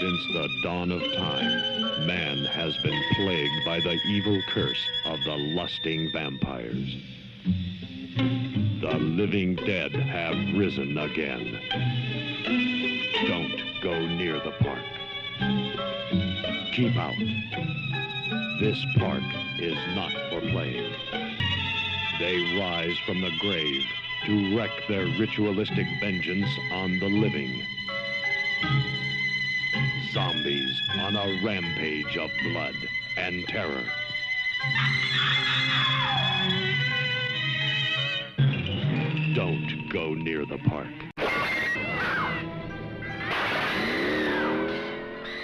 Since the dawn of time, man has been plagued by the evil curse of the lusting vampires. The living dead have risen again. Don't go near the park. Keep out. This park is not for playing. They rise from the grave to wreak their ritualistic vengeance on the living. Zombies on a rampage of blood and terror. Don't go near the park.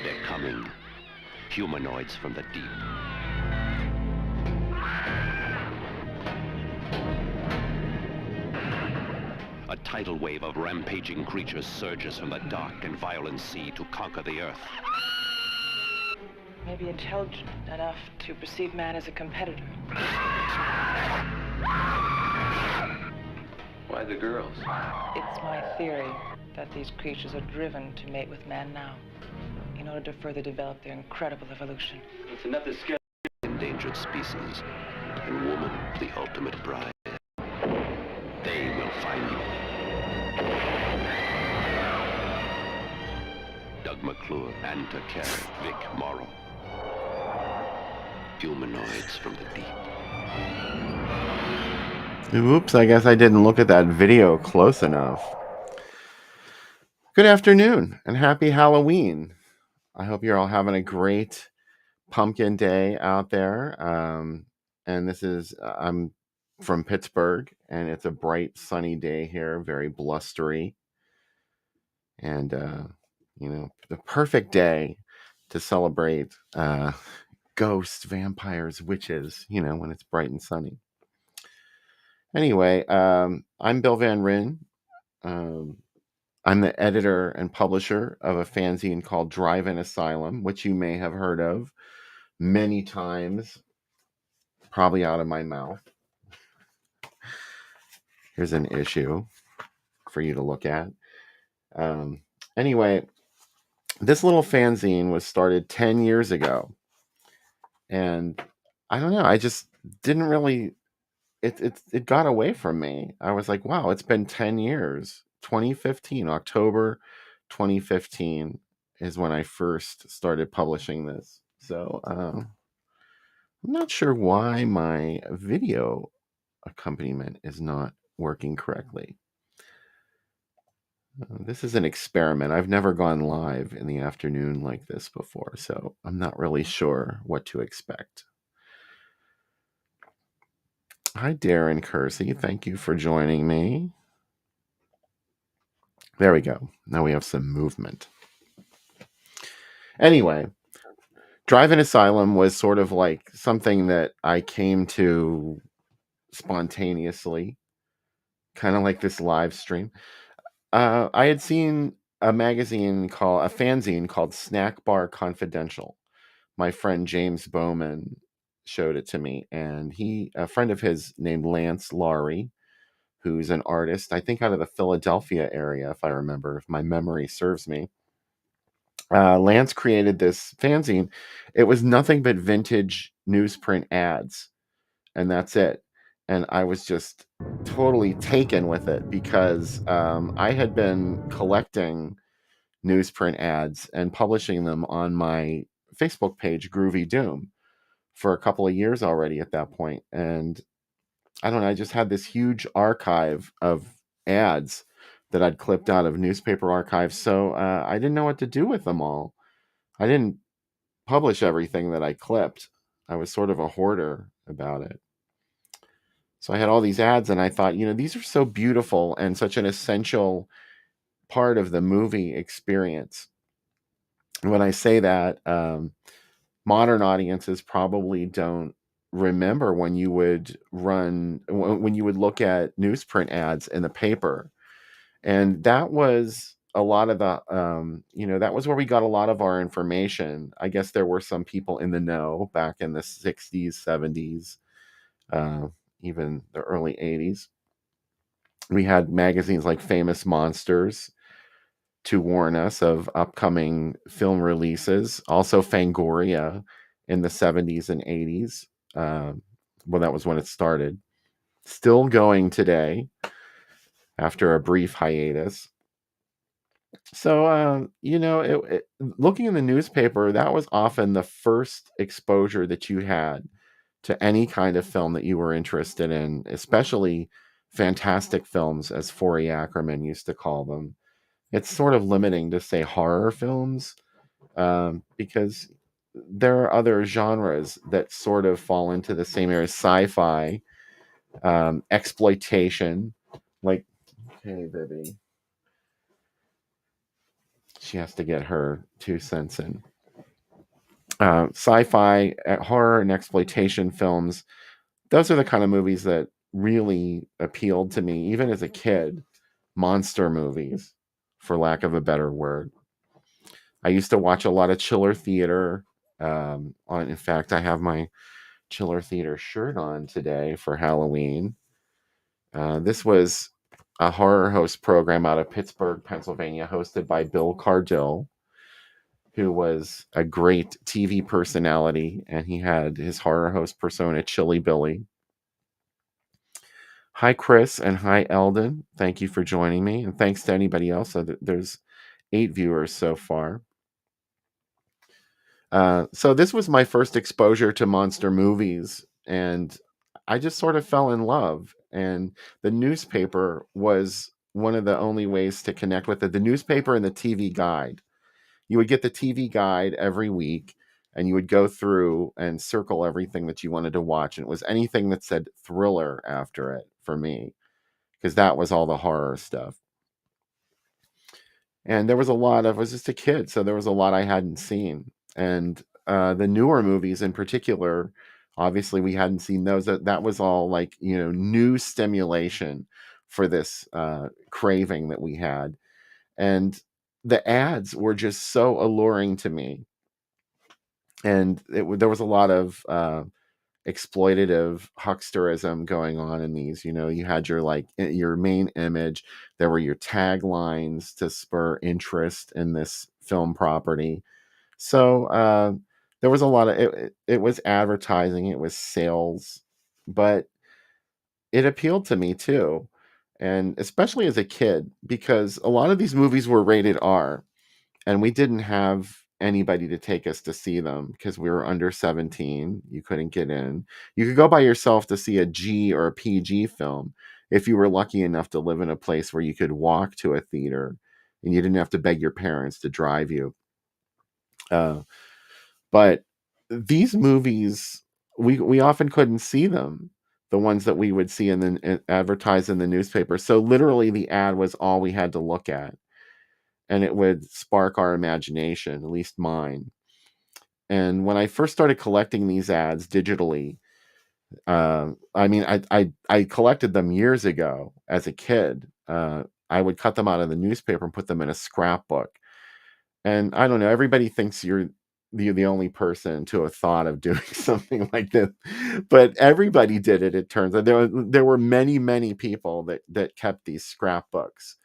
They're coming. Humanoids from the deep. A tidal wave of rampaging creatures surges from the dark and violent sea to conquer the earth. Maybe intelligent enough to perceive man as a competitor. Why the girls? It's my theory that these creatures are driven to mate with man now in order to further develop their incredible evolution. It's enough to scare Endangered species, and woman, the ultimate bride. They will find you. Doug McClure, Anta Carey, Vic Morrow. Humanoids from the deep. Oops, I guess I didn't look at that video close enough. Good afternoon and happy Halloween. I hope you're all having a great pumpkin day out there. And this is, I'm from Pittsburgh, and it's a bright, sunny day here, very blustery. And, the perfect day to celebrate ghosts, vampires, witches, when it's bright and sunny. Anyway, I'm Bill Van Ryn. I'm the editor and publisher of a fanzine called Drive-In Asylum, which you may have heard of many times, probably out of my mouth. Here's an issue for you to look at. Anyway, this little fanzine was started 10 years ago. And I don't know, I just didn't really, it got away from me. I was like, wow, it's been 10 years. 2015, October 2015 is when I first started publishing this. So I'm not sure why my video accompaniment is not working correctly. This is an experiment. I've never gone live in the afternoon like this before, so I'm not really sure what to expect. Hi, Darren Kersey. Thank you for joining me. There we go. Now we have some movement. Anyway, Drive-In Asylum was sort of like something that I came to spontaneously, kind of like this live stream. I had seen a fanzine called Snack Bar Confidential. My friend James Bowman showed it to me, and a friend of his named Lance Laurie, who's an artist, I think out of the Philadelphia area, if I remember, if my memory serves me. Lance created this fanzine. It was nothing but vintage newsprint ads, and that's it. And I was just totally taken with it because I had been collecting newsprint ads and publishing them on my Facebook page, Groovy Doom, for a couple of years already at that point. And I don't know, I just had this huge archive of ads that I'd clipped out of newspaper archives. So I didn't know what to do with them all. I didn't publish everything that I clipped. I was sort of a hoarder about it. So I had all these ads, and I thought, these are so beautiful and such an essential part of the movie experience. And when I say that, modern audiences probably don't remember when you would look at newsprint ads in the paper. And that was a lot of the, that was where we got a lot of our information. I guess there were some people in the know back in the 60s, 70s, even the early 80s. We had magazines like Famous Monsters, to warn us of upcoming film releases. Also, Fangoria in the 70s and 80s. Well, that was when it started. Still going today after a brief hiatus. So, looking in the newspaper, that was often the first exposure that you had to any kind of film that you were interested in, especially fantastic films, as Forey Ackerman used to call them. It's sort of limiting to say horror films, because there are other genres that sort of fall into the same area: sci-fi, exploitation. Like, hey, baby, she has to get her 2 cents in. Sci-fi, horror, and exploitation films. Those are the kind of movies that really appealed to me, even as a kid. Monster movies, for lack of a better word. I used to watch a lot of Chiller Theater. In fact, I have my Chiller Theater shirt on today for Halloween. This was a horror host program out of Pittsburgh, Pennsylvania, hosted by Bill Cardill, who was a great TV personality, and he had his horror host persona, Chilly Billy. Hi, Chris, and hi, Eldon. Thank you for joining me, and thanks to anybody else. So there's 8 viewers so far. So this was my first exposure to monster movies, and I just sort of fell in love. And the newspaper was one of the only ways to connect with it. The newspaper and the TV guide. You would get the TV guide every week, and you would go through and circle everything that you wanted to watch. And it was anything that said thriller after it for me, because that was all the horror stuff. And there was a lot of, I was just a kid, so there was a lot I hadn't seen. And the newer movies in particular, obviously we hadn't seen those. That was all like, new stimulation for this craving that we had. And the ads were just so alluring to me. And there was a lot of exploitative hucksterism going on in these. You had your main image. There were your taglines to spur interest in this film property. So there was a lot of it was advertising, it was sales, but it appealed to me too, and especially as a kid, because a lot of these movies were rated R, and we didn't have anybody to take us to see them because we were under 17. You couldn't get in. You could go by yourself to see a G or a PG film if you were lucky enough to live in a place where you could walk to a theater and you didn't have to beg your parents to drive you. But these movies, we often couldn't see them, the ones that we would see advertised in the newspaper. So literally the ad was all we had to look at, and it would spark our imagination, at least mine. And when I first started collecting these ads digitally, I collected them years ago as a kid. I would cut them out of the newspaper and put them in a scrapbook. And I don't know, everybody thinks you're the only person to have thought of doing something like this, but everybody did it. It turns out there were many, many people that kept these scrapbooks.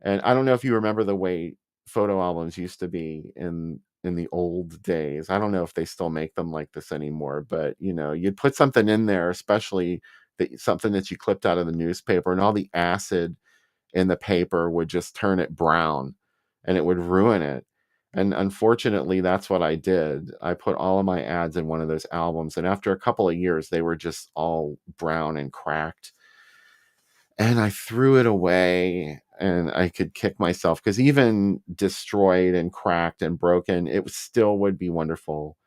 And I don't know if you remember the way photo albums used to be in the old days. I don't know if they still make them like this anymore, but you'd put something in there, especially something that you clipped out of the newspaper, and all the acid in the paper would just turn it brown, and it would ruin it. And unfortunately, that's what I did. I put all of my ads in one of those albums, and after a couple of years, they were just all brown and cracked. And I threw it away, and I could kick myself, because even destroyed and cracked and broken, it still would be wonderful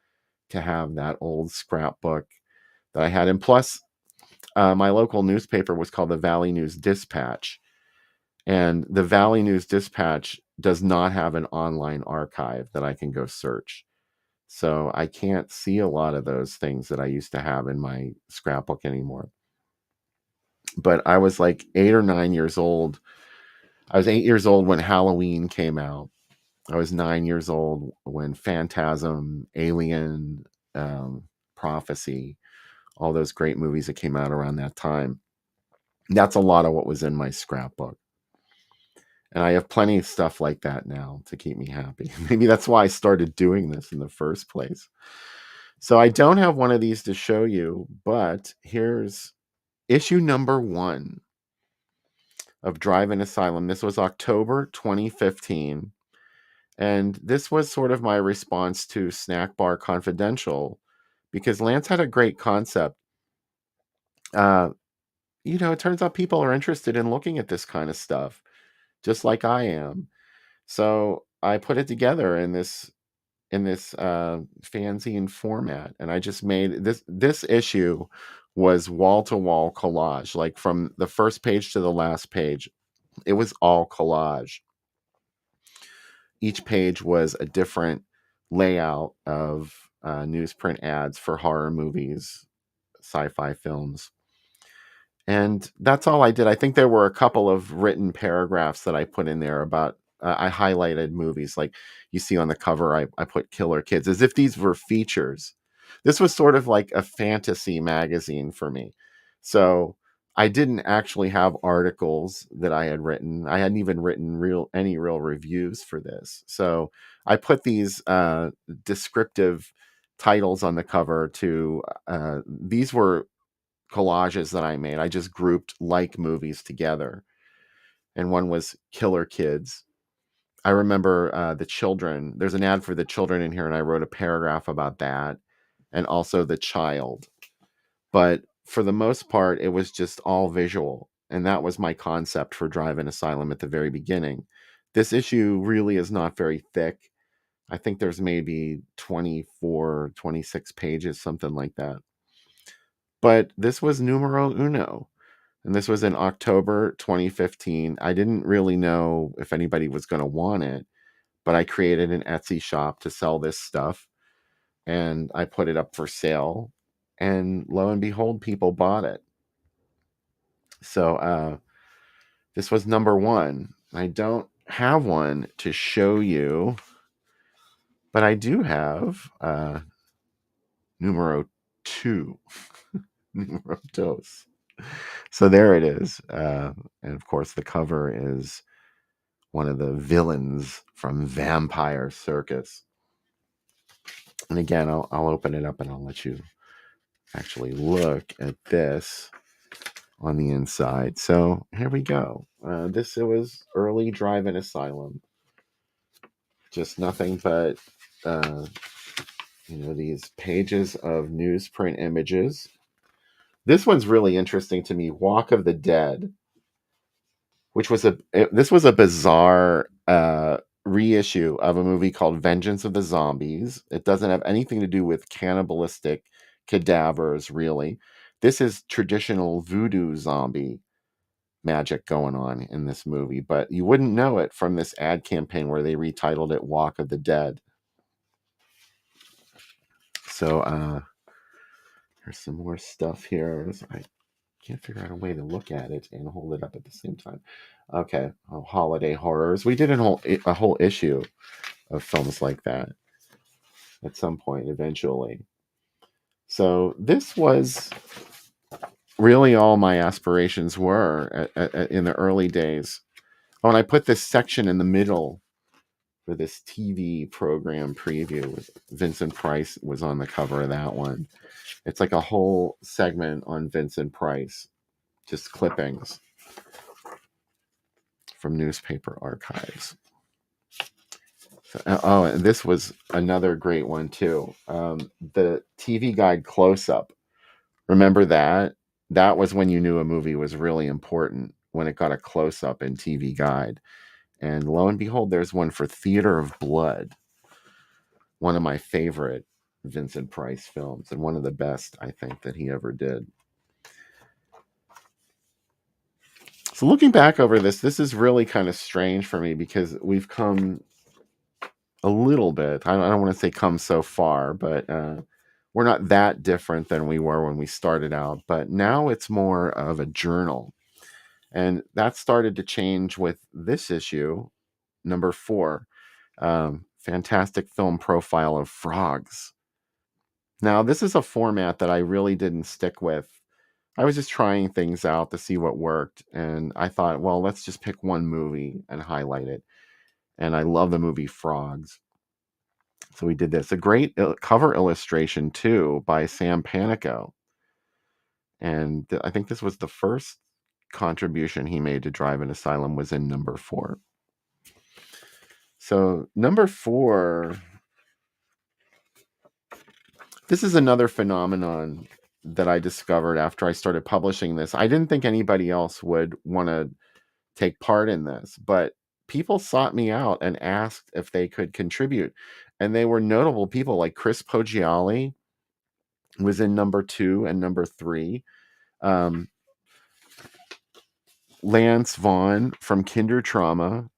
to have that old scrapbook that I had. And plus, my local newspaper was called the Valley News Dispatch. And the Valley News Dispatch does not have an online archive that I can go search. So I can't see a lot of those things that I used to have in my scrapbook anymore. But I was like 8 or 9 years old. I was 8 years old when Halloween came out. I was 9 years old when Phantasm, Alien, Prophecy, all those great movies that came out around that time. That's a lot of what was in my scrapbook. And I have plenty of stuff like that now to keep me happy. Maybe that's why I started doing this in the first place. So I don't have one of these to show you, but here's issue number 1 of Drive-In Asylum. This was October 2015. And this was sort of my response to Snack Bar Confidential, because Lance had a great concept. It turns out people are interested in looking at this kind of stuff, just like I am. So I put it together in this fanzine format, and I just made this issue was wall to wall collage, like from the first page to the last page. It was all collage. Each page was a different layout of newsprint ads for horror movies, sci-fi films. And that's all I did. I think there were a couple of written paragraphs that I put in there about, I highlighted movies. Like you see on the cover, I put Killer Kids as if these were features. This was sort of like a fantasy magazine for me. So I didn't actually have articles that I had written. I hadn't even written any real reviews for this. So I put these descriptive titles on the cover to, these were collages that I made. I just grouped like movies together. And one was Killer Kids. I remember the children. There's an ad for the children in here, and I wrote a paragraph about that, and also The Child. But for the most part, it was just all visual. And that was my concept for Drive-In Asylum at the very beginning. This issue really is not very thick. I think there's maybe 24, 26 pages, something like that. But this was numero uno. And this was in October 2015. I didn't really know if anybody was going to want it, but I created an Etsy shop to sell this stuff, and I put it up for sale. And lo and behold, people bought it. So this was number 1. I don't have one to show you, but I do have numero 2. Numero dos. So there it is. And of course, the cover is one of the villains from Vampire Circus. And again, I'll open it up and I'll let you actually look at this on the inside. So here we go. It was early Drive-In Asylum. Just nothing but these pages of newsprint images. This one's really interesting to me. Walk of the Dead, which was this was a bizarre reissue of a movie called Vengeance of the Zombies. It doesn't have anything to do with cannibalistic cadavers, really. This is traditional voodoo zombie magic going on in this movie, but you wouldn't know it from this ad campaign where they retitled it Walk of the Dead. So there's some more stuff here. I can't figure out a way to look at it and hold it up at the same time. Okay, holiday horrors. We did a whole issue of films like that at some point eventually. So this was really all my aspirations were in the early days. Oh, and I put this section in the middle for this TV program preview. With Vincent Price was on the cover of that one. It's like a whole segment on Vincent Price, just clippings from newspaper archives. So, and this was another great one too. The TV Guide close-up. Remember that? That was when you knew a movie was really important, when it got a close-up in TV Guide. And lo and behold, there's one for Theater of Blood. One of my favorite Vincent Price films, and one of the best, I think, that he ever did. So looking back over this is really kind of strange for me, because we've come a little bit. I don't want to say come so far, but we're not that different than we were when we started out. But now it's more of a journal. And that started to change with this issue, number 4. Fantastic film profile of frogs. Now, this is a format that I really didn't stick with I was just trying things out to see what worked, and I thought, well, let's just pick one movie and highlight it. And I love the movie Frogs. So we did this. A great cover illustration, too, by Sam Panico. And I think this was the first contribution he made to Drive-In Asylum was in number 4. So number 4, this is another phenomenon that I discovered after I started publishing this. I didn't think anybody else would want to take part in this, but people sought me out and asked if they could contribute. And they were notable people like Chris Poggiali was in number 2 and number 3. Lance Vaughn from Kinder Trauma,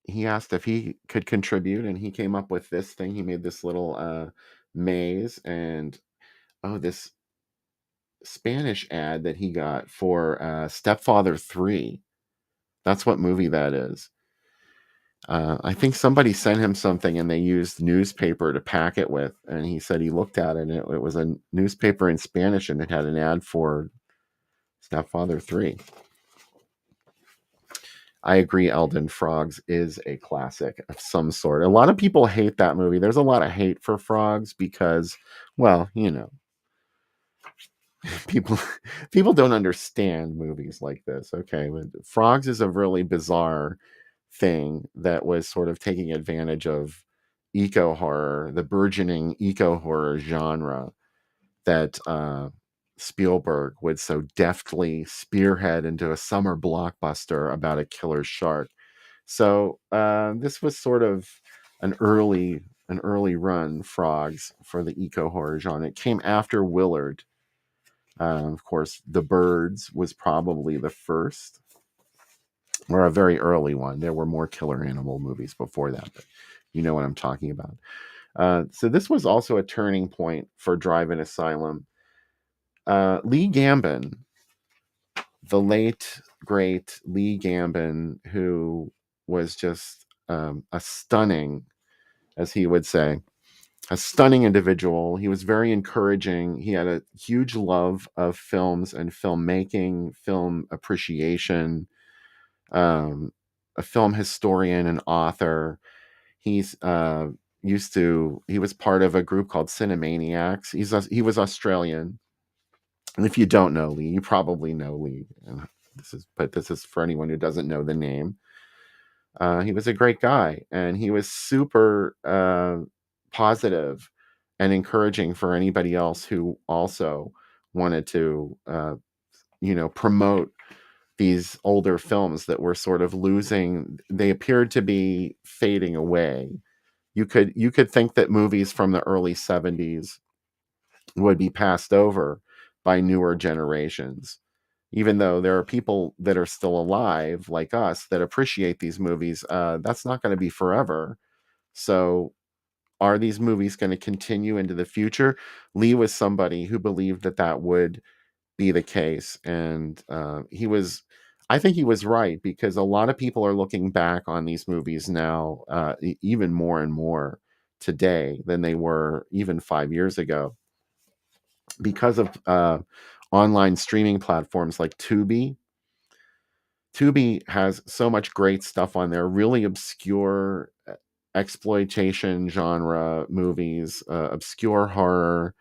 he asked if he could contribute, and he came up with this thing. He made this little maze, and this Spanish ad that he got for Stepfather 3. That's what movie that is. I think somebody sent him something and they used newspaper to pack it with. And he said he looked at it and it was a newspaper in Spanish and it had an ad for Stepfather 3. I agree, Eldon Frogs is a classic of some sort. A lot of people hate that movie. There's a lot of hate for Frogs because, well, people don't understand movies like this. Okay, but Frogs is a really bizarre thing that was sort of taking advantage of eco horror, the burgeoning eco horror genre that Spielberg would so deftly spearhead into a summer blockbuster about a killer shark. So this was sort of an early run Frogs for the eco horror genre. It came after Willard. Of course, The Birds was probably the first, or a very early one. There were more killer animal movies before that, but you know what I'm talking about. So this was also a turning point for Drive-In Asylum. Lee Gambin, the late, great Lee Gambin, who was just a stunning, as he would say, a stunning individual. He was very encouraging. He had a huge love of films and filmmaking, film appreciation, a film historian and author. He was part of a group called Cinemaniacs. He was Australian. And if you don't know Lee, you probably know Lee. This is for anyone who doesn't know the name. He was a great guy, and he was super positive and encouraging for anybody else who also wanted to, promote these older films that were sort of losing. They appeared to be fading away. You could think that movies from the early 70s would be passed over by newer generations, even though there are people that are still alive like us that appreciate these movies. That's not going to be forever. So are these movies going to continue into the future? Lee was somebody who believed that would be the case, and I think he was right, because a lot of people are looking back on these movies now, even more and more today than they were even 5 years ago, because of online streaming platforms like Tubi. Tubi has so much great stuff on there, really obscure exploitation genre movies, obscure horror.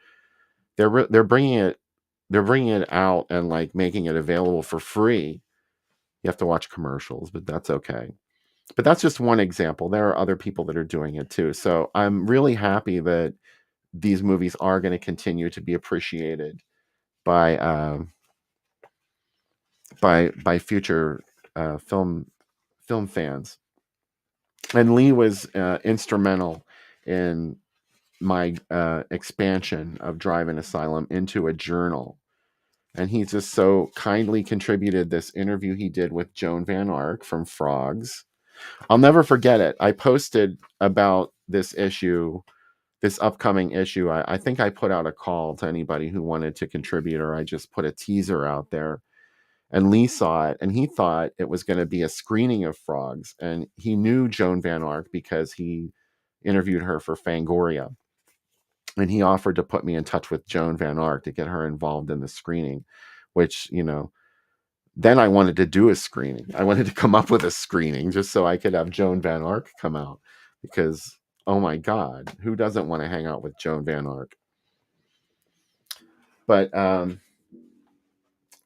They're bringing it out and like making it available for free. You have to watch commercials, but that's okay. But that's just one example. There are other people that are doing it too. So I'm really happy that these movies are going to continue to be appreciated by future film fans. And Lee was instrumental in my expansion of Drive-In Asylum into a journal. And he just so kindly contributed this interview he did with Joan Van Ark from Frogs. I'll never forget it. I posted about this upcoming issue. I think I put out a call to anybody who wanted to contribute, or I just put a teaser out there. And Lee saw it, and he thought it was going to be a screening of Frogs. And he knew Joan Van Ark because he interviewed her for Fangoria. And he offered to put me in touch with Joan Van Ark to get her involved in the screening, which, then I wanted to do a screening. I wanted to come up with a screening just so I could have Joan Van Ark come out, because, oh my God, who doesn't want to hang out with Joan Van Ark? But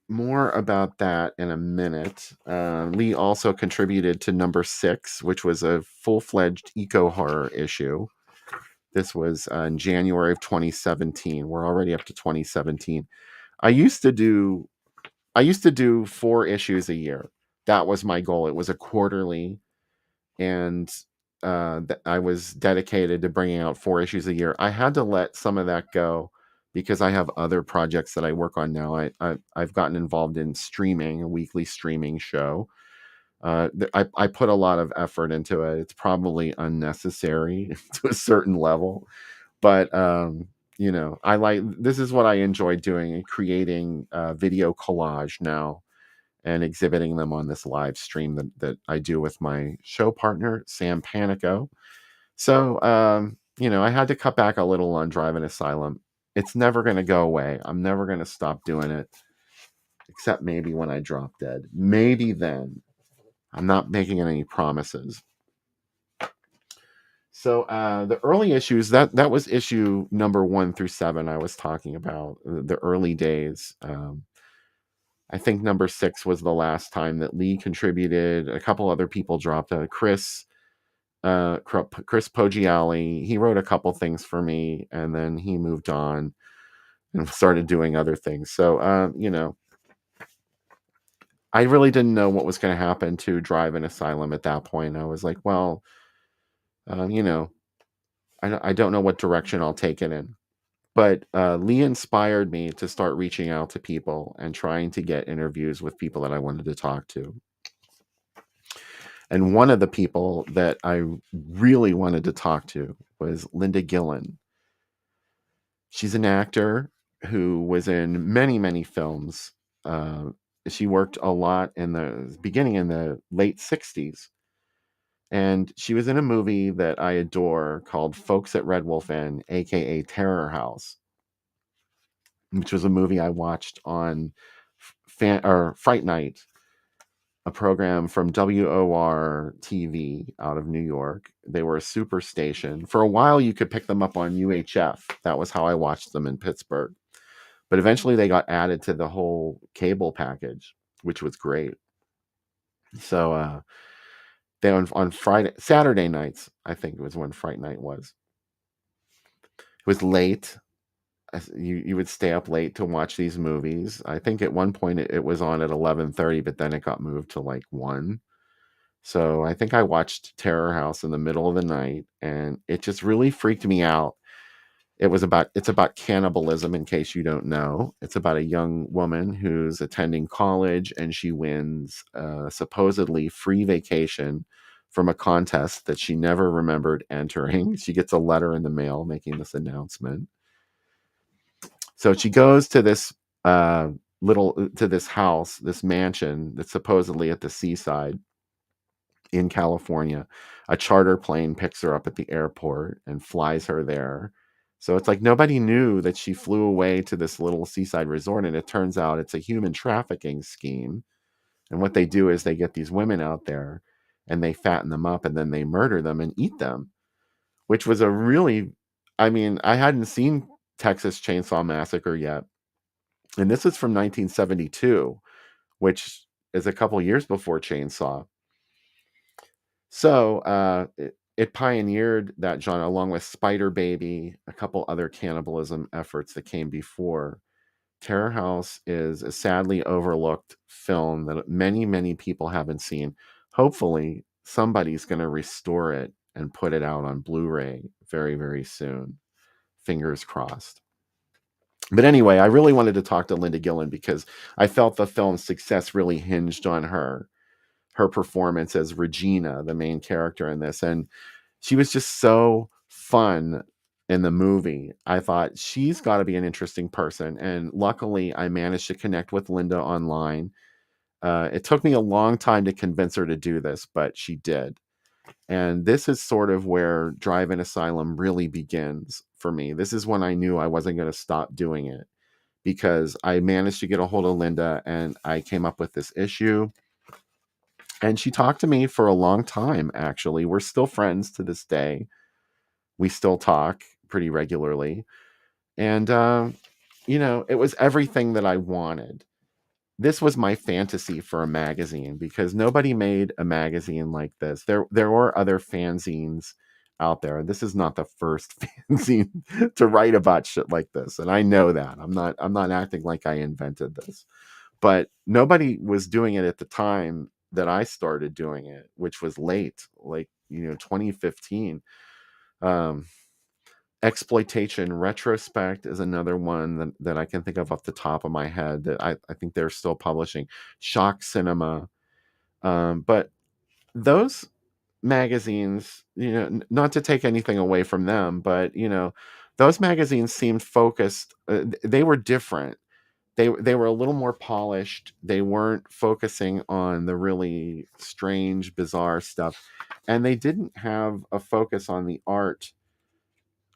more about that in a minute. Lee also contributed to number 6, which was a full-fledged eco-horror issue. This was in January of 2017. We're already up to 2017. I used to do 4 issues a year. That was my goal. It was a quarterly, and I was dedicated to bringing out 4 issues a year. I had to let some of that go because I have other projects that I work on now. I've gotten involved in streaming, a weekly streaming show. I put a lot of effort into it. It's probably unnecessary to a certain level, but I like, this is what I enjoy doing, creating video collage now and exhibiting them on this live stream that I do with my show partner, Sam Panico. So, I had to cut back a little on Drive-In Asylum. It's never going to go away. I'm never going to stop doing it, except maybe when I drop dead. Maybe then. I'm not making any promises. So the early issues, that was issue number 1 through 7 I was talking about, the early days. I think number 6 was the last time that Lee contributed. A couple other people dropped. Chris Poggiali, he wrote a couple things for me, and then he moved on and started doing other things. So, I really didn't know what was going to happen to Drive-In Asylum at that point. I was like, well, I don't know what direction I'll take it in. But Lee inspired me to start reaching out to people and trying to get interviews with people that I wanted to talk to. And one of the people that I really wanted to talk to was Linda Gillen. She's an actor who was in many, many films. She worked a lot in the beginning in the late 60s. And she was in a movie that I adore called Folks at Red Wolf Inn, aka Terror House, which was a movie I watched on Fright Night, a program from WOR TV out of New York. They were a super station. For a while, you could pick them up on UHF. That was how I watched them in Pittsburgh. But eventually, they got added to the whole cable package, which was great. So they on Saturday nights, I think it was when Fright Night was. It was late. You would stay up late to watch these movies. I think at one point it was on at 11:30, but then it got moved to like 1. So I think I watched Terror House in the middle of the night, and it just really freaked me out. It's about cannibalism, in case you don't know. It's about a young woman who's attending college, and she wins a supposedly free vacation from a contest that she never remembered entering. She gets a letter in the mail making this announcement. So she goes to this this house, this mansion that's supposedly at the seaside in California. A charter plane picks her up at the airport and flies her there. So it's like nobody knew that she flew away to this little seaside resort, and it turns out it's a human trafficking scheme. And what they do is they get these women out there and they fatten them up, and then they murder them and eat them, which was a really, I hadn't seen Texas Chainsaw Massacre yet. And this is from 1972, which is a couple years before Chainsaw. So it pioneered that genre along with Spider Baby, a couple other cannibalism efforts that came before. Terror House is a sadly overlooked film that many, many people haven't seen. Hopefully, somebody's going to restore it and put it out on Blu-ray very, very soon. Fingers crossed. But anyway, I really wanted to talk to Linda Gillen because I felt the film's success really hinged on her performance as Regina, the main character in this. And she was just so fun in the movie. I thought she's got to be an interesting person. And luckily, I managed to connect with Linda online. It took me a long time to convince her to do this, but she did. And this is sort of where Drive-In Asylum really begins for me. This is when I knew I wasn't going to stop doing it, because I managed to get a hold of Linda and I came up with this issue. And she talked to me for a long time, actually. We're still friends to this day. We still talk pretty regularly. And, it was everything that I wanted. This was my fantasy for a magazine, because nobody made a magazine like this. There were other fanzines out there. This is not the first fanzine to write about shit like this, and I know that. I'm not acting like I invented this, but nobody was doing it at the time that I started doing it, which was late, like 2015. Um, Exploitation Retrospect is another one that I can think of off the top of my head that I think they're still publishing. Shock Cinema. But those magazines, not to take anything away from them, but, those magazines seemed focused. They were different. They were a little more polished. They weren't focusing on the really strange, bizarre stuff. And they didn't have a focus on the art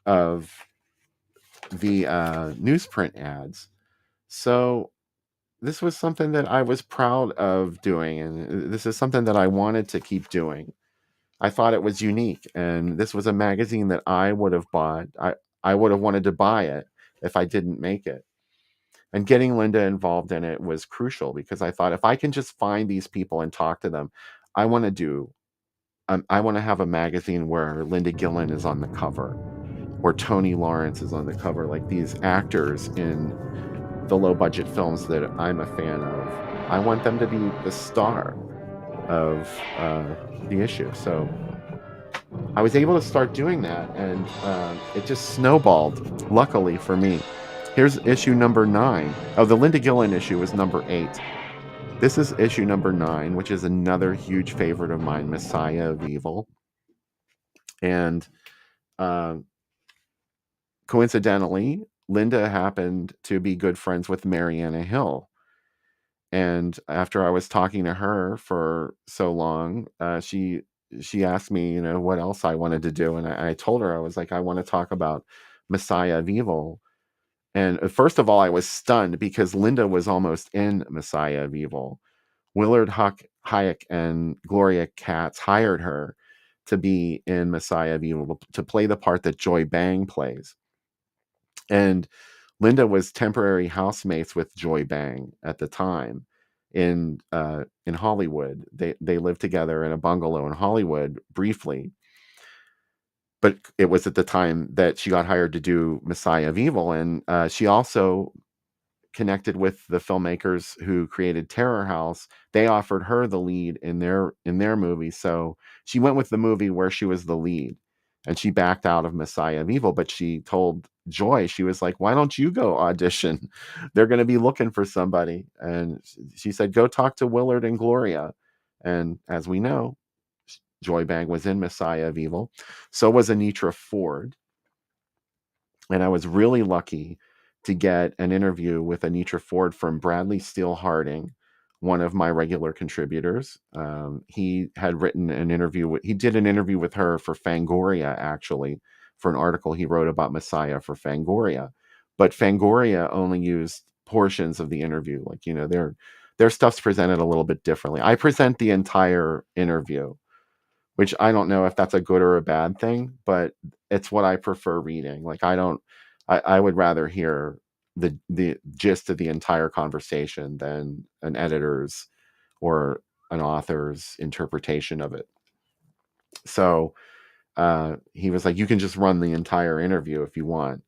of the newsprint ads. So this was something that I was proud of doing, and this is something that I wanted to keep doing. I thought it was unique, and this was a magazine that I would have bought. I would have wanted to buy it if I didn't make it. And getting Linda involved in it was crucial, because I thought, if I can just find these people and talk to them, I want to do. I want to have a magazine where Linda Gillen is on the cover, or Tony Lawrence is on the cover, like these actors in the low budget films that I'm a fan of. I want them to be the star of the issue. So I was able to start doing that, and it just snowballed, luckily for me. Here's issue number 9. Oh, the Linda Gillen issue is number 8. This is issue number 9, which is another huge favorite of mine, Messiah of Evil. And coincidentally, Linda happened to be good friends with Mariana Hill. And after I was talking to her for so long, she asked me, what else I wanted to do, and I told her, I was like, I want to talk about Messiah of Evil. And first of all, I was stunned, because Linda was almost in Messiah of Evil. Willard Hayek and Gloria Katz hired her to be in Messiah of Evil, to play the part that Joy Bang plays. And Linda was temporary housemates with Joy Bang at the time in Hollywood. They lived together in a bungalow in Hollywood briefly, but it was at the time that she got hired to do Messiah of Evil, and she also connected with the filmmakers who created Terror House. They offered her the lead in their movie, so she went with the movie where she was the lead, and she backed out of Messiah of Evil. But she told Joy, she was like, why don't you go audition? They're going to be looking for somebody. And she said, go talk to Willard and Gloria. And as we know, Joy Bang was in Messiah of Evil. So was Anitra Ford. And I was really lucky to get an interview with Anitra Ford from Bradley Steele Harding, one of my regular contributors. He had written an interview. He did an interview with her for Fangoria, actually, for an article he wrote about Messiah for Fangoria. But Fangoria only used portions of the interview. Like, their stuff's presented a little bit differently. I present the entire interview, which I don't know if that's a good or a bad thing, but it's what I prefer reading. Like, I would rather hear the gist of the entire conversation than an editor's or an author's interpretation of it. So he was like, you can just run the entire interview if you want,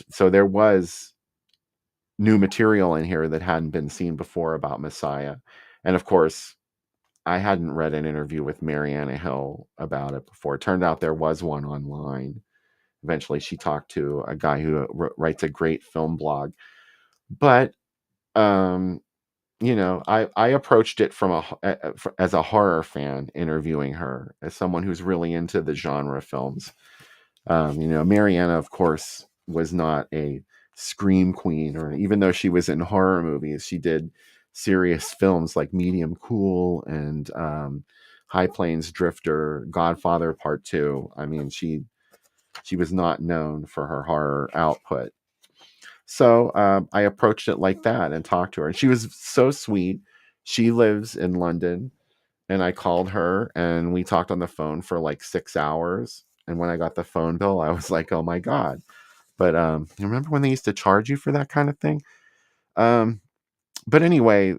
so there was new material in here that hadn't been seen before about Messiah. And of course, I hadn't read an interview with Mariana Hill about it before. It turned out there was one online. Eventually, she talked to a guy who writes a great film blog. But, I approached it as a horror fan, interviewing her, as someone who's really into the genre films. Mariana, of course, was not a scream queen, or even though she was in horror movies, she did serious films like Medium Cool and High Plains Drifter, Godfather Part 2. I mean, she She was not known for her horror output. So I approached it like that and talked to her. And she was so sweet. She lives in London. And I called her and we talked on the phone for like 6 hours. And when I got the phone bill, I was like, oh my God. But you remember when they used to charge you for that kind of thing? But anyway,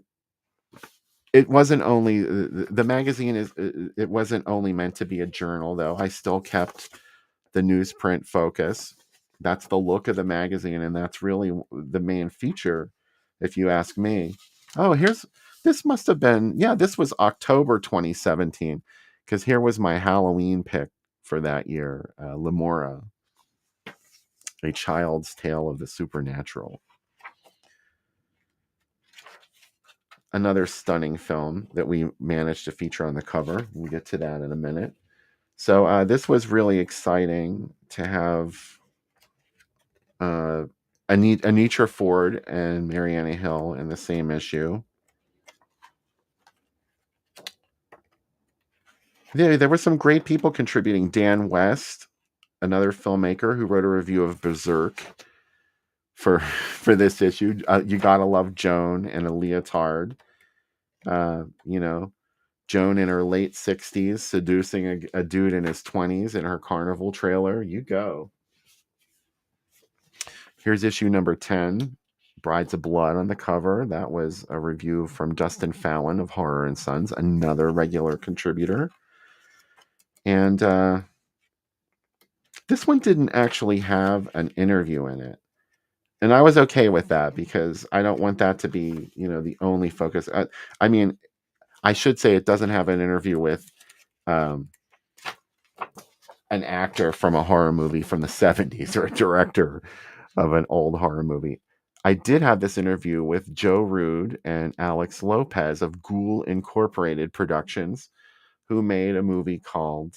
it wasn't only the magazine is it wasn't only meant to be a journal, though. I still kept the newsprint focus. That's the look of the magazine, and that's really the main feature, if you ask me. Oh, this must have been, yeah, this was October 2017, because here was my Halloween pick for that year, Lemora, A Child's Tale of the Supernatural. Another stunning film that we managed to feature on the cover. We'll get to that in a minute. So this was really exciting to have Anitra Ford and Mariana Hill in the same issue. There were some great people contributing. Dan West, another filmmaker who wrote a review of Berserk for this issue. You gotta love Joan in a leotard. You know, Joan in her late 60s seducing a dude in his 20s in her carnival trailer. You go. Here's issue number 10, Brides of Blood on the cover. That was a review from Dustin Fallon of Horror and Sons, another regular contributor. And this one didn't actually have an interview in it. And I was okay with that because I don't want that to be, the only focus. I mean, I should say it doesn't have an interview with an actor from a horror movie from the 70s or a director of an old horror movie. I did have this interview with Joe Rude and Alex Lopez of Ghoul Incorporated Productions, who made a movie called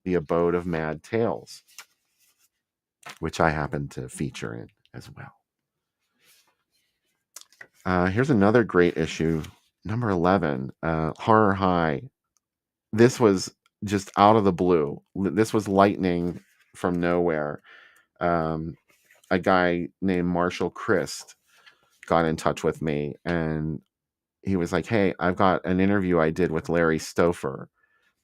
The Abode of Mad Tales, which I happen to feature in as well. Here's another great issue, number 11, Horror High. This was just out of the blue. This was lightning from nowhere. A guy named Marshall Christ got in touch with me and he was like, hey, I've got an interview I did with Larry Stouffer,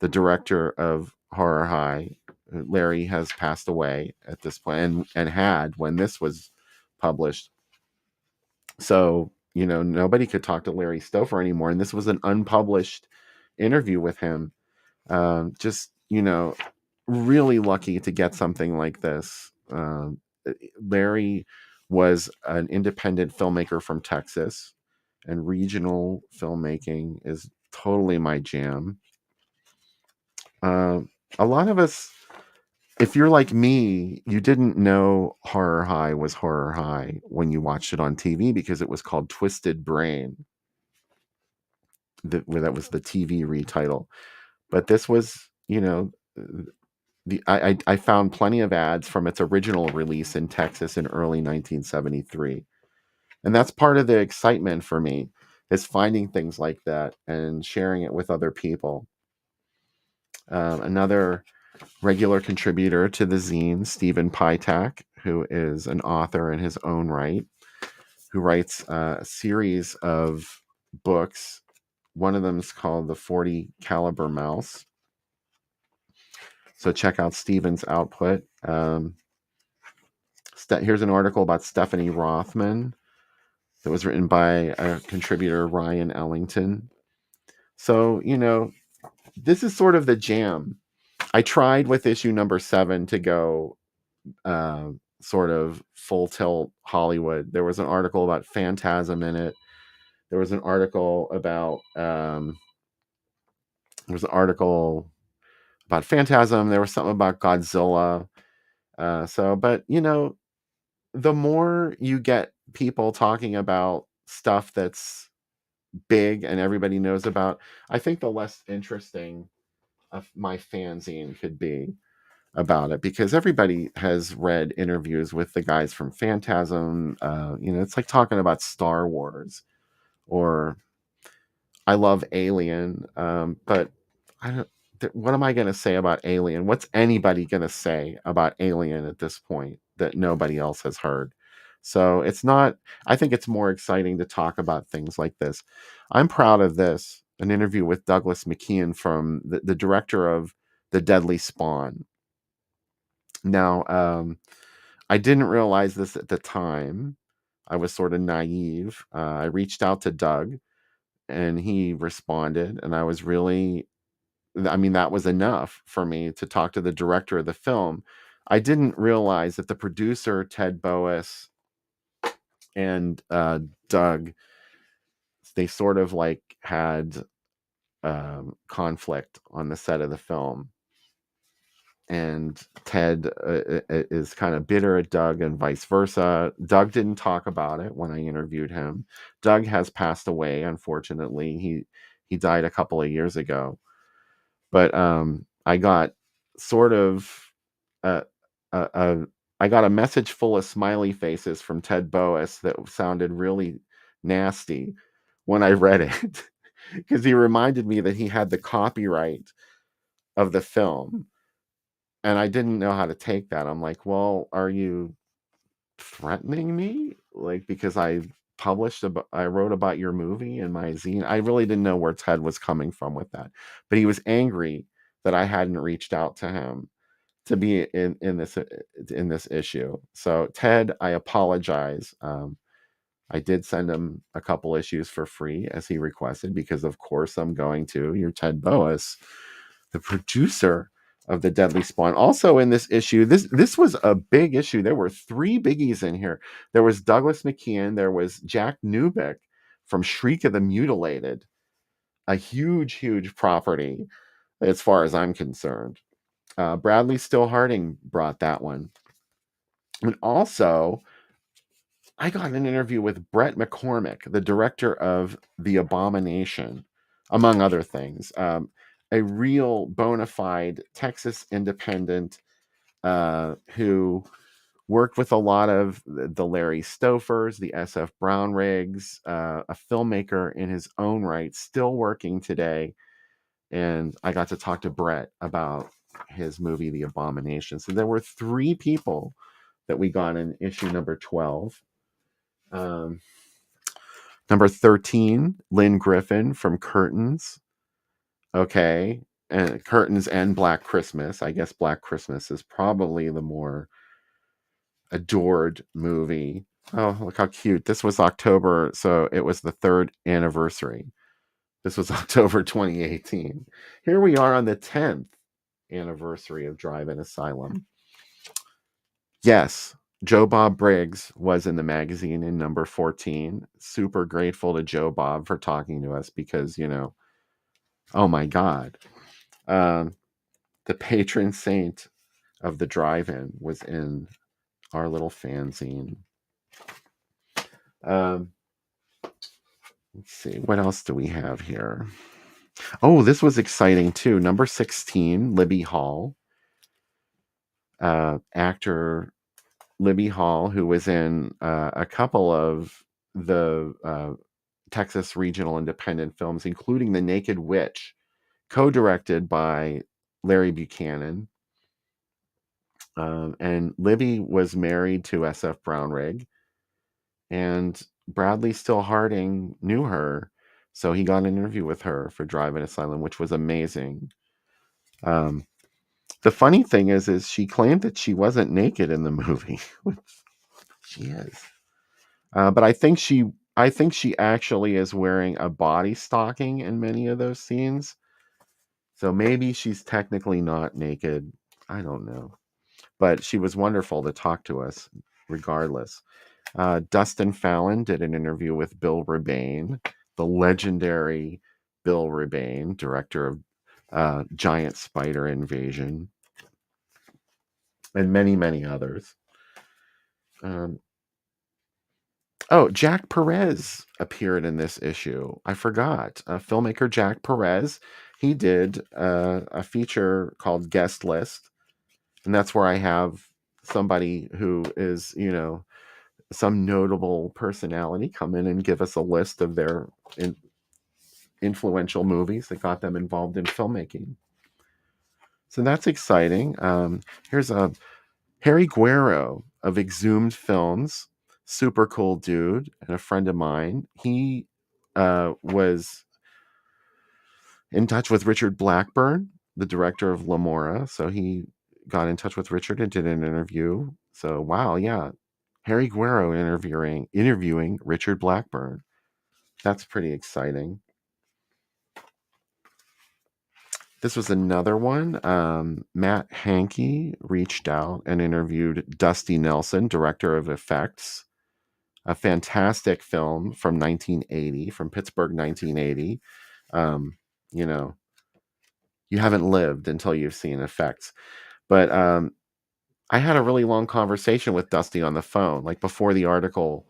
the director of Horror High. Larry has passed away at this point and had when this was published. So, nobody could talk to Larry Stouffer anymore. And this was an unpublished interview with him. Just, really lucky to get something like this. Larry was an independent filmmaker from Texas, and regional filmmaking is totally my jam. A lot of us, if you're like me, you didn't know Horror High was Horror High when you watched it on TV because it was called Twisted Brain. That was the TV retitle. But this was, I found plenty of ads from its original release in Texas in early 1973. And that's part of the excitement for me, is finding things like that and sharing it with other people. Another regular contributor to the zine, Stephen Pytak, who is an author in his own right, who writes a series of books. One of them is called The 40 Caliber Mouse. So check out Stephen's output. Here's an article about Stephanie Rothman that was written by a contributor, Ryan Ellington. So, this is sort of the jam. I tried with issue number 7 to go sort of full tilt Hollywood. There was an article about Phantasm in it. There was an article about Phantasm. There was something about Godzilla. But the more you get people talking about stuff that's big and everybody knows about, I think the less interesting my fanzine could be about it, because everybody has read interviews with the guys from Phantasm. It's like talking about Star Wars, or I love Alien, but what am I going to say about Alien? What's anybody going to say about Alien at this point that nobody else has heard? So it's not, I think it's more exciting to talk about things like this. I'm proud of this, an interview with Douglas McKeon from the director of The Deadly Spawn. Now, I didn't realize this at the time. I was sort of naive. I reached out to Doug and he responded, and I was really, I mean, that was enough for me to talk to the director of the film. I didn't realize that the producer, Ted Boas, and Doug, they sort of like had conflict on the set of the film. And Ted is kind of bitter at Doug and vice versa. Doug didn't talk about it when I interviewed him. Doug has passed away, unfortunately. He died a couple of years ago. But I got sort of a, I got a message full of smiley faces from Ted Boas that sounded really nasty when I read it, because he reminded me that he had the copyright of the film, and I didn't know how to take that. I'm like, well, are you threatening me? Like, because I wrote about your movie in my zine. I really didn't know where Ted was coming from with that, but he was angry that I hadn't reached out to him to be in this issue. So Ted, I apologize. I did send him a couple issues for free as he requested, because of course I'm going to. You're Ted Boas, the producer of The Deadly Spawn. Also in this issue, this was a big issue. There were 3 biggies in here. There was Douglas McKeon, there was Jack Newbeck from Shriek of the Mutilated, a huge property as far as I'm concerned. Bradley Still Harding brought that one. And also, I got an interview with Brett McCormick, the director of The Abomination, among other things. A real bona fide Texas independent who worked with a lot of the Larry Stofers, the SF Brown rigs, a filmmaker in his own right, still working today. And I got to talk to Brett about his movie, The Abomination. So there were 3 people that we got in issue number 12. Number 13, Lynn Griffin from Curtains. Okay. And Curtains and Black Christmas. I guess Black Christmas is probably the more adored movie. Oh, look how cute. This was October, so it was the 3rd anniversary. This was October 2018. Here we are on the 10th anniversary of Drive-In Asylum. Yes, Joe Bob Briggs was in the magazine in number 14. Super grateful to Joe Bob for talking to us because, oh my God. The patron saint of the drive-in was in our little fanzine. Let's see, what else do we have here? Oh, this was exciting too. Number 16, Libby Hall. Actor Libby Hall, who was in a couple of the Texas regional independent films, including The Naked Witch, co-directed by Larry Buchanan. And Libby was married to SF Brownrigg, and Bradley Still Harding knew her, so he got an interview with her for Drive-In Asylum, which was amazing. The funny thing is she claimed that she wasn't naked in the movie, which she is. But I think she actually is wearing a body stocking in many of those scenes. So maybe she's technically not naked. I don't know. But she was wonderful to talk to us regardless. Dustin Fallon did an interview with Bill Rebane, the legendary Bill Rebane, director of Giant Spider Invasion, and many others. Jack Perez appeared in this issue. I forgot. Filmmaker Jack Perez. He did a feature called Guest List, and that's where I have somebody who is, some notable personality come in and give us a list of their influential movies that got them involved in filmmaking. So that's exciting. Here's a Harry Guerro of Exhumed Films, super cool dude and a friend of mine. He was in touch with Richard Blackburn, the director of Lamora. So he got in touch with Richard and did an interview. So wow, yeah, Harry Guerro interviewing Richard Blackburn. That's pretty exciting. This was another one. Matt Hankey reached out and interviewed Dusty Nelson, director of effects, a fantastic film from 1980, from Pittsburgh, 1980. Um, you know, you haven't lived until you've seen effects. But I had a really long conversation with Dusty on the phone, like before the article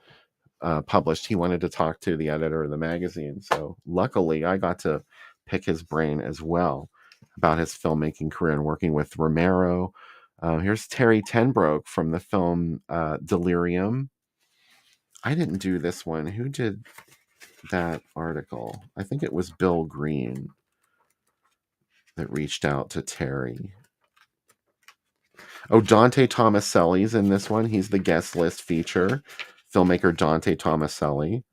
published. He wanted to talk to the editor of the magazine. So luckily, I got to pick his brain as well about his filmmaking career and working with Romero. Here's Terry Tenbrook from the film Delirium. I didn't do this one. Who did that article? I think it was Bill Green that reached out to Terry. Oh, Dante Tomaselli's in this one. He's the guest list feature. Filmmaker Dante Tomaselli,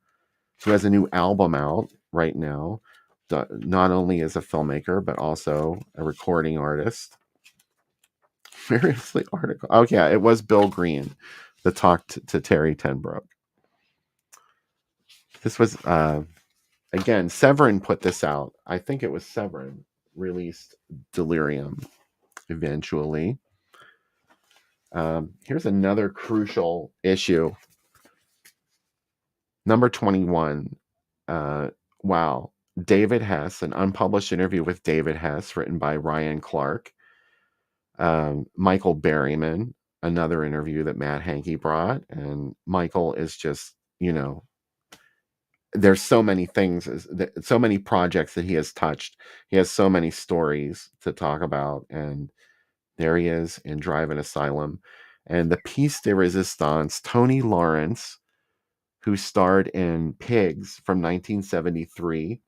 who has a new album out right now. Not only as a filmmaker, but also a recording artist. Where is the article? Oh, yeah, it was Bill Green that talked to Terry Tenbrook. This was, again, Severin put this out. I think it was Severin released Delirium eventually. Here's another crucial issue. Number 21. Wow. David Hess, an unpublished interview with David Hess, written by Ryan Clark. Michael Berryman, another interview that Matt Hankey brought. And Michael is just, there's so many things, so many projects that he has touched. He has so many stories to talk about. And there he is in Drive-In Asylum. And the piece de resistance, Tony Lawrence, who starred in Pigs from 1973,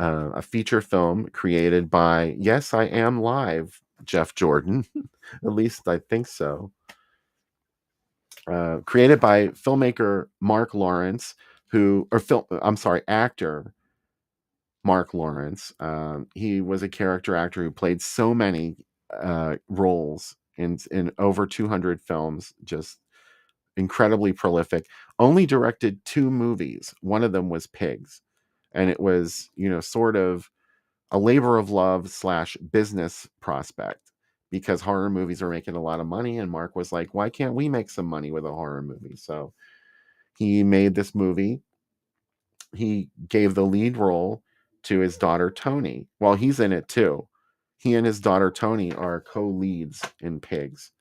a feature film created by, yes, I am live, Jeff Jordan. At least I think so. Created by filmmaker Mark Lawrence, actor Mark Lawrence. He was a character actor who played so many roles in over 200 films, just incredibly prolific. Only directed 2 movies. One of them was Pigs. And it was, sort of a labor of love / business prospect, because horror movies are making a lot of money. And Mark was like, why can't we make some money with a horror movie? So he made this movie. He gave the lead role to his daughter, Tony. Well, he's in it too. He and his daughter, Tony, are co-leads in Pigs.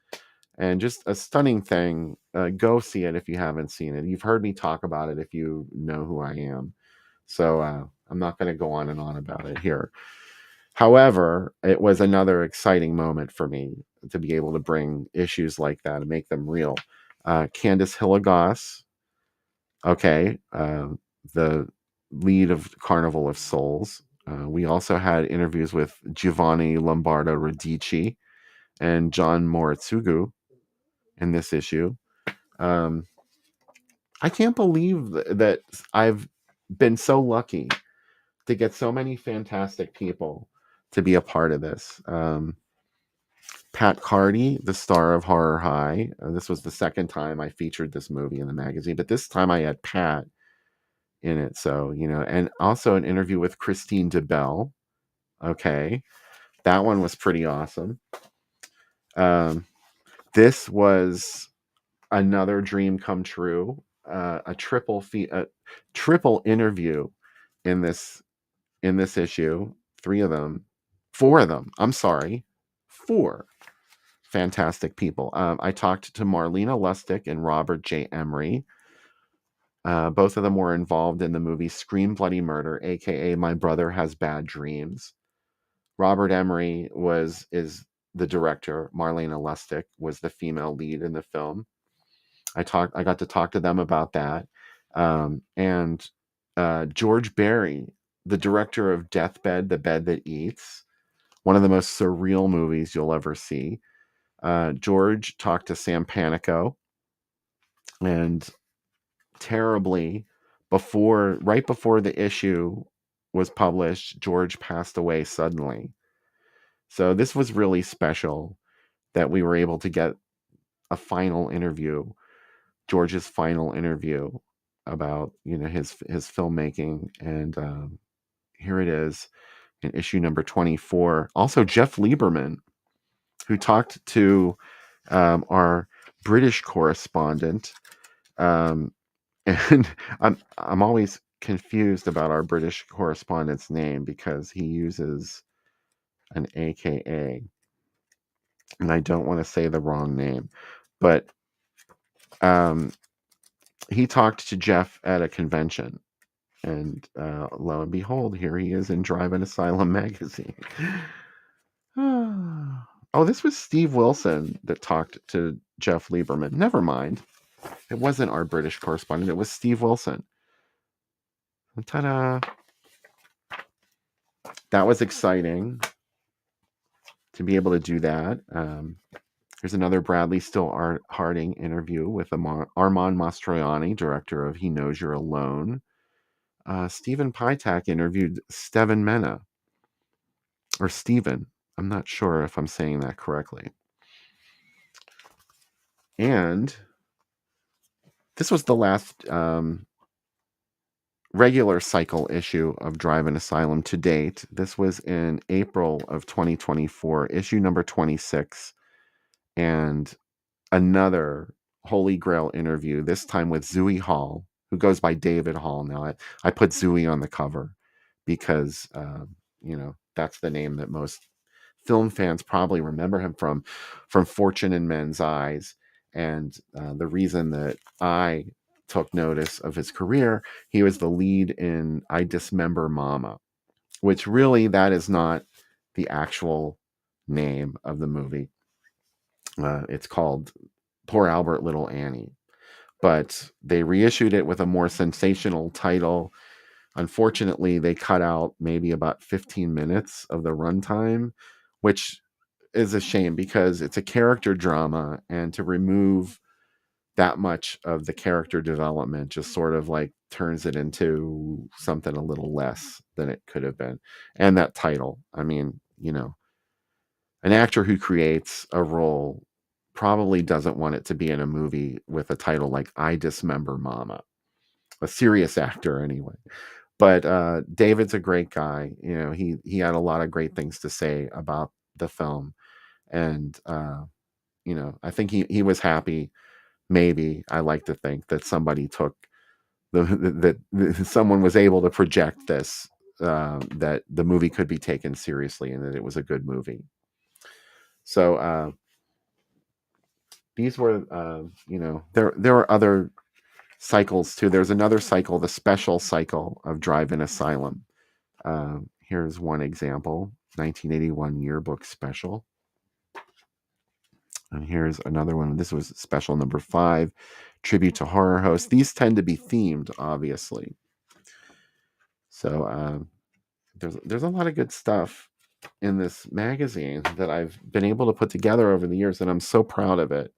And just a stunning thing. Go see it if you haven't seen it. You've heard me talk about it if you know who I am. So I'm not going to go on and on about it here. However, it was another exciting moment for me to be able to bring issues like that and make them real. Candice Hilligoss, the lead of Carnival of Souls. We also had interviews with Giovanni Lombardo Radici and John Moritsugu in this issue. I can't believe that I've been so lucky to get so many fantastic people to be a part of this. Pat Carty, the star of Horror High. This was the second time I featured this movie in the magazine, but this time I had Pat in it. So, and also an interview with Christine DeBelle. Okay. That one was pretty awesome. This was another dream come true. A triple interview in this issue. 4 of them. I'm sorry. 4 fantastic people. I talked to Marlena Lustig and Robert J. Emery. Both of them were involved in the movie Scream Bloody Murder, aka My Brother Has Bad Dreams. Robert Emery is the director. Marlena Lustig was the female lead in the film. I got to talk to them about that. And George Barry, the director of Deathbed, The Bed That Eats, one of the most surreal movies you'll ever see. George talked to Sam Panico, and terribly, right before the issue was published, George passed away suddenly. So this was really special that we were able to get a final interview, George's final interview about his filmmaking, and here it is in issue number 24. Also, Jeff Lieberman, who talked to our British correspondent, and I'm always confused about our British correspondent's name because he uses an AKA, and I don't want to say the wrong name, but he talked to Jeff at a convention, and lo and behold, here he is in Drive-In Asylum magazine. Oh, this was Steve Wilson that talked to Jeff Lieberman. Never mind. It wasn't our British correspondent. It was Steve Wilson. Ta-da. That was exciting to be able to do that. Here's another Bradley Still Harding interview with Armand Mastroianni, director of He Knows You're Alone. Stephen Pytak interviewed Steven Mena. Or Steven. I'm not sure if I'm saying that correctly. And this was the last regular cycle issue of Drive-In Asylum to date. This was in April of 2024, issue number 26, and another Holy Grail interview, this time with Zooey Hall, who goes by David Hall now. I put Zooey on the cover because, that's the name that most film fans probably remember him from Fortune in Men's Eyes. And the reason that I took notice of his career, he was the lead in I Dismember Mama, which really, that is not the actual name of the movie. It's called Poor Albert Little Annie, but they reissued it with a more sensational title. Unfortunately, they cut out maybe about 15 minutes of the runtime, which is a shame because it's a character drama, and to remove that much of the character development just sort of like turns it into something a little less than it could have been. And that title, I mean, an actor who creates a role probably doesn't want it to be in a movie with a title like I Dismember Mama. A serious actor anyway. But David's a great guy. He had a lot of great things to say about the film. And, I think he was happy. Maybe, I like to think that somebody took that someone was able to project this, that the movie could be taken seriously and that it was a good movie. So these were, there were other cycles too. There's another cycle, the special cycle of Drive-In Asylum. Here's one example, 1981 yearbook special. And here's another one. This was special number 5, tribute to horror hosts. These tend to be themed, obviously. So there's a lot of good stuff in this magazine that I've been able to put together over the years, and I'm so proud of it.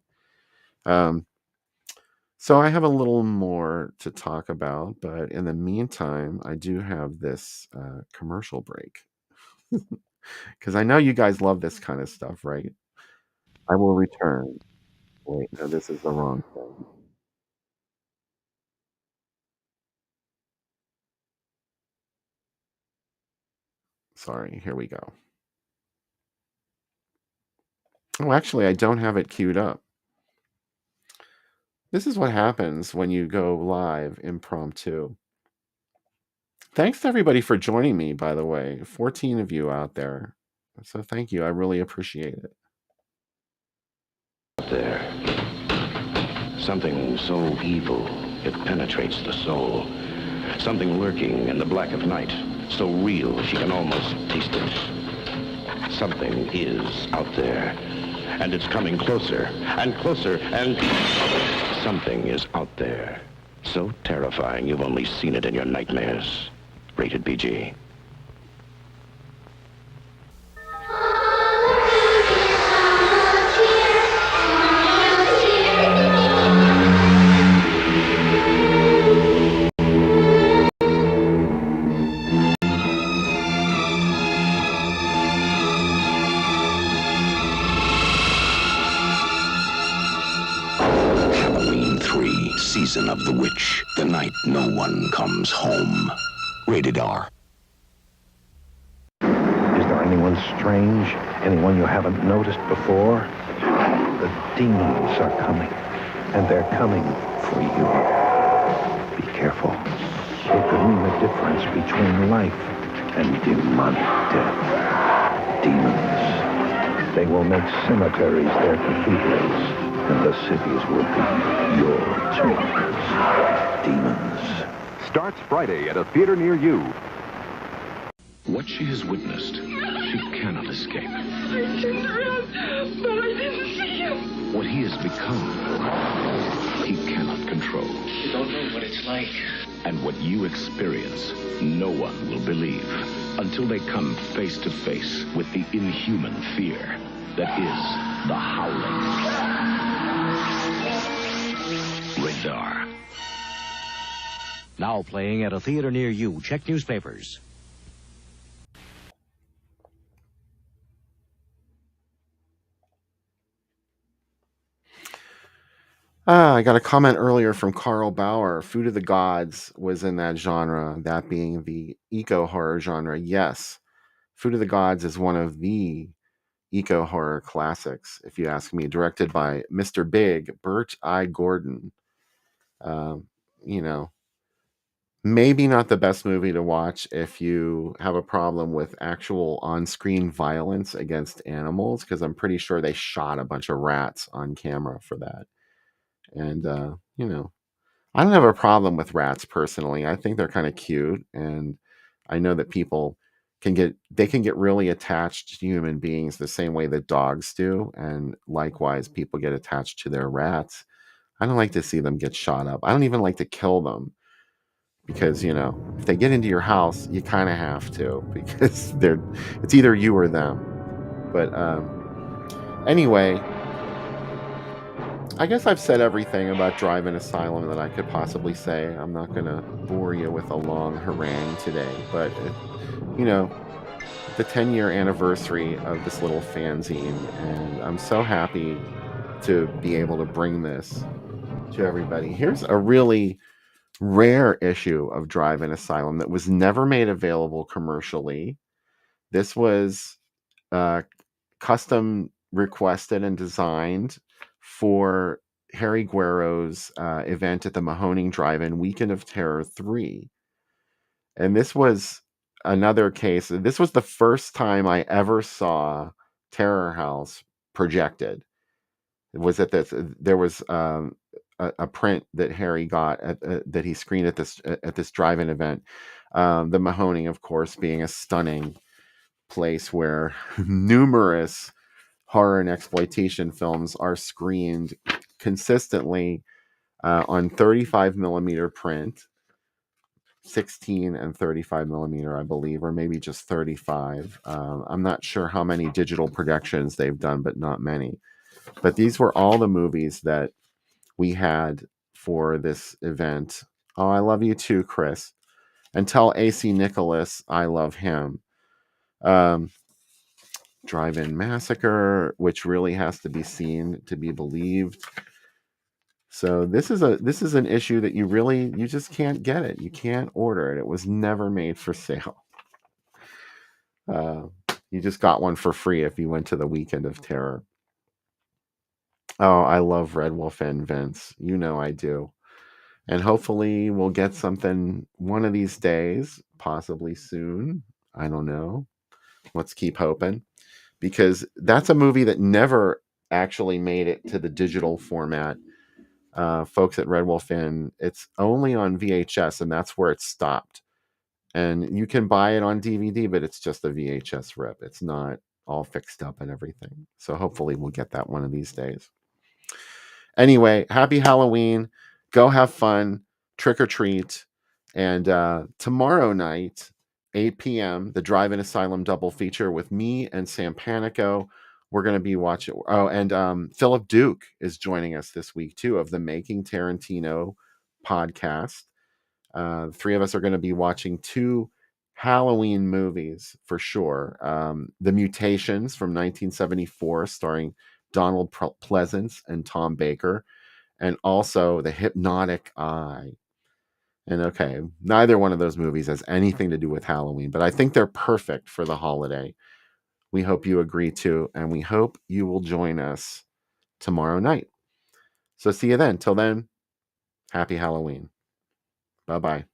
So I have a little more to talk about, but in the meantime, I do have this commercial break. Because I know you guys love this kind of stuff, right? I will return. Wait, no, this is the wrong thing. Sorry, here we go. Oh, actually, I don't have it queued up. This is what happens when you go live impromptu. Thanks to everybody for joining me, by the way. 14 of you out there. So thank you. I really appreciate it. There. Something so evil, it penetrates the soul. Something lurking in the black of night, so real she can almost taste it. Something is out there, and it's coming closer and closer, and something is out there. So terrifying you've only seen it in your nightmares. Rated PG. season of the witch, the night no one comes home. Rated R. Is there anyone strange? Anyone you haven't noticed before? The demons are coming, and they're coming for you. Be careful. They could mean the difference between life and demonic death. Demons. They will make cemeteries their cathedrals, and the cities will be your tombs. Demons. Starts Friday at a theater near you. What she has witnessed, she cannot escape. I turned around, but I didn't see him. What he has become, he cannot control. You don't know what it's like. And what you experience, no one will believe until they come face to face with the inhuman fear that is the Howling. Rated R. Now playing at a theater near you. Check newspapers. I got a comment earlier from Carl Bauer. Food of the Gods was in that genre, that being the eco-horror genre. Yes, Food of the Gods is one of the eco-horror classics, if you ask me, directed by Mr. Big, Burt I. Gordon. You know, maybe not the best movie to watch if you have a problem with actual on-screen violence against animals, because I'm pretty sure they shot a bunch of rats on camera for that. And, you know, I don't have a problem with rats personally. I think they're kind of cute. And I know that people can get really attached to human beings the same way that dogs do. And likewise, people get attached to their rats. I don't like to see them get shot up. I don't even like to kill them because, you know, if they get into your house, you kind of have to because it's either you or them. But anyway, I guess I've said everything about Drive-In Asylum that I could possibly say. I'm not going to bore you with a long harangue today, but, you know, the 10-year anniversary of this little fanzine, and I'm so happy to be able to bring this to everybody. Here's a really rare issue of Drive-In Asylum that was never made available commercially. This was custom requested and designed for Harry Guerro's event at the Mahoning Drive-In Weekend of Terror 3. And this was another case. This was the first time I ever saw Terror House projected. It was at this. There was a print that Harry got that he screened at this drive-in event. The Mahoning, of course, being a stunning place where numerous horror and exploitation films are screened consistently on 35 millimeter print, 16 and 35 millimeter, I believe, or maybe just 35. I'm not sure how many digital projections they've done, but not many. But these were all the movies that we had for this event. Oh, I love you too, Chris. And tell AC Nicholas I love him. Drive-In Massacre, which really has to be seen to be believed. So this is an issue that you just can't get it. You can't order it. It was never made for sale. You just got one for free if you went to the Weekend of Terror. Oh, I love Red Wolf and Vince. You know I do. And hopefully we'll get something one of these days, possibly soon. I don't know. Let's keep hoping. Because that's a movie that never actually made it to the digital format. Folks at Red Wolf Inn, it's only on VHS, and that's where it stopped. And you can buy it on DVD, but it's just a VHS rip. It's not all fixed up and everything. So hopefully we'll get that one of these days. Anyway, happy Halloween. Go have fun. Trick or treat. And tomorrow night, 8 p.m., the Drive-In Asylum double feature with me and Sam Panico. We're going to be watching. Oh, and Philip Duke is joining us this week, too, of the Making Tarantino podcast. The three of us are going to be watching 2 Halloween movies for sure. The Mutations from 1974, starring Donald Pleasance and Tom Baker. and also The Hypnotic Eye. And okay, neither one of those movies has anything to do with Halloween, but I think they're perfect for the holiday. We hope you agree too, and we hope you will join us tomorrow night. So see you then. Till then, happy Halloween. Bye-bye.